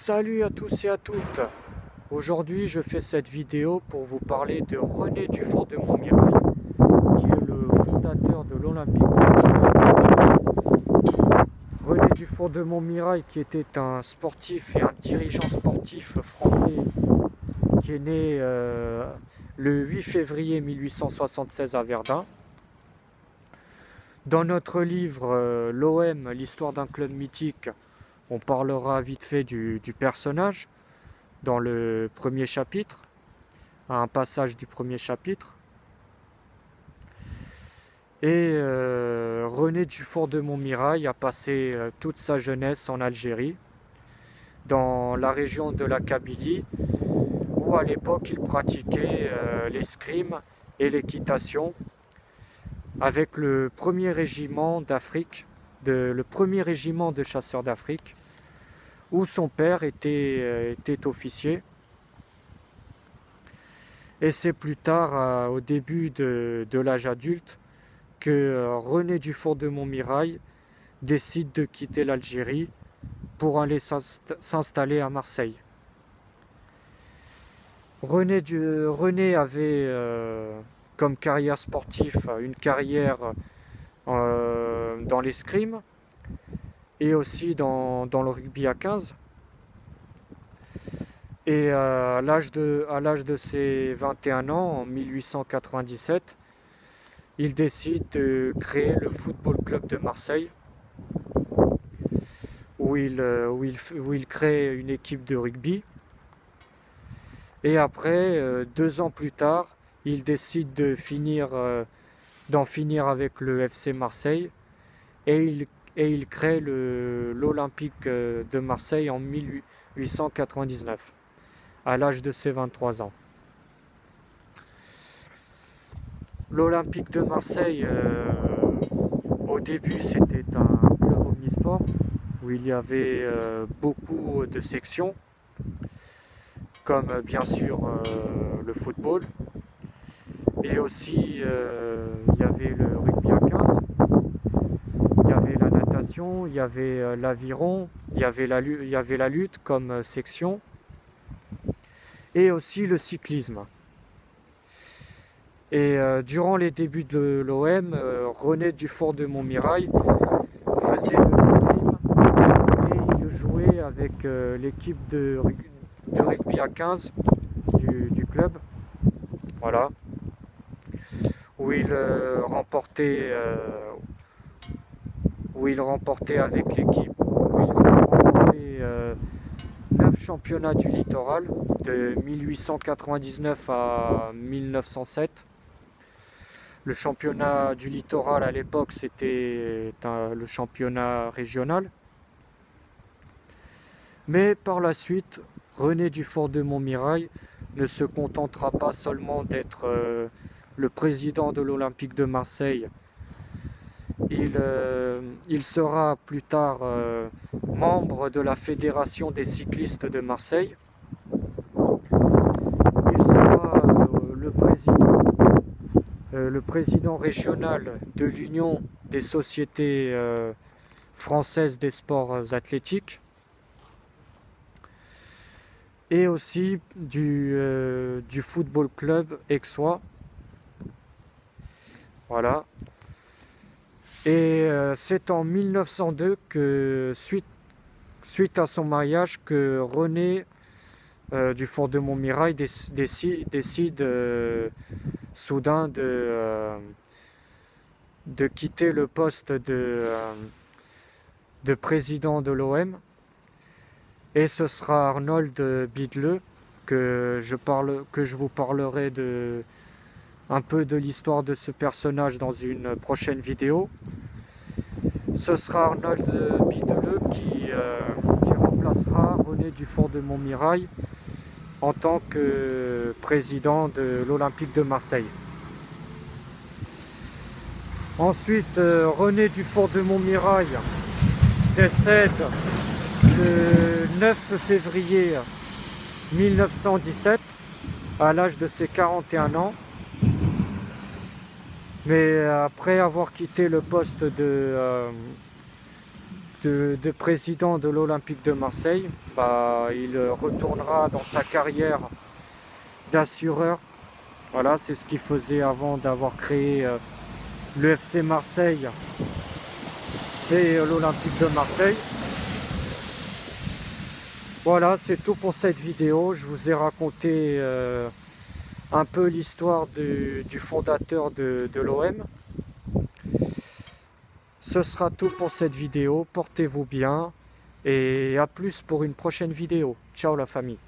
Salut à tous et à toutes. Aujourd'hui, je fais cette vidéo pour vous parler de René Dufort de Montmirail, qui est le fondateur de l'Olympique de Marseille. René Dufort de Montmirail, qui était un sportif et un dirigeant sportif français, qui est né le 8 février 1876 à Verdun. Dans notre livre l'OM, l'histoire d'un club mythique, on parlera vite fait du personnage dans le premier chapitre, à un passage du premier chapitre. Et René Dufort de Montmirail a passé toute sa jeunesse en Algérie, dans la région de la Kabylie, où à l'époque il pratiquait l'escrime et l'équitation avec le premier régiment d'Afrique, le premier régiment de chasseurs d'Afrique, où son père était officier. Et c'est plus tard, au début de l'âge adulte, que René Dufort de Montmirail décide de quitter l'Algérie pour aller s'installer à Marseille. René avait comme carrière sportive une carrière dans l'escrime et aussi dans le rugby à 15. Et à l'âge de ses 21 ans, en 1897, il décide de créer le Football Club de Marseille, où il crée une équipe de rugby. Et après, 2 ans plus tard, il décide d'en finir avec le FC Marseille et il crée l'Olympique de Marseille en 1899, à l'âge de ses 23 ans. L'Olympique de Marseille, au début, c'était un club omnisport où il y avait beaucoup de sections, comme bien sûr le football. Et aussi, il y avait le rugby à 15, il y avait la natation, il y avait l'aviron, il y avait la lutte comme section, et aussi le cyclisme. Et durant les débuts de l'OM, René Dufort de Montmirail faisait de l'escrime et il jouait avec l'équipe de rugby à 15 du club. Voilà. Où il remportait avec l'équipe, où il remportait 9 championnats du littoral de 1899 à 1907. Le championnat du littoral à l'époque, c'était le championnat régional. Mais par la suite, René Dufort de Montmirail ne se contentera pas seulement d'être le président de l'Olympique de Marseille. Il sera plus tard membre de la Fédération des cyclistes de Marseille. Il sera le président régional de l'Union des sociétés françaises des sports athlétiques et aussi du football club aixois. Voilà. Et c'est en 1902 que, suite à son mariage, que René Dufort de Montmirail décide soudain de quitter le poste de président de l'OM. Et ce sera Arnold Bidleux que je vous parlerai un peu de l'histoire de ce personnage dans une prochaine vidéo. Ce sera Arnold Bidleux qui remplacera René Dufort de Montmirail en tant que président de l'Olympique de Marseille. Ensuite, René Dufort de Montmirail décède le 9 février 1917 à l'âge de ses 41 ans. Mais après avoir quitté le poste de président de l'Olympique de Marseille, bah, il retournera dans sa carrière d'assureur. Voilà, c'est ce qu'il faisait avant d'avoir créé le FC Marseille et l'Olympique de Marseille. Voilà, c'est tout pour cette vidéo. Je vous ai raconté un peu l'histoire du fondateur de l'OM. Ce sera tout pour cette vidéo. Portez-vous bien et à plus pour une prochaine vidéo. Ciao la famille.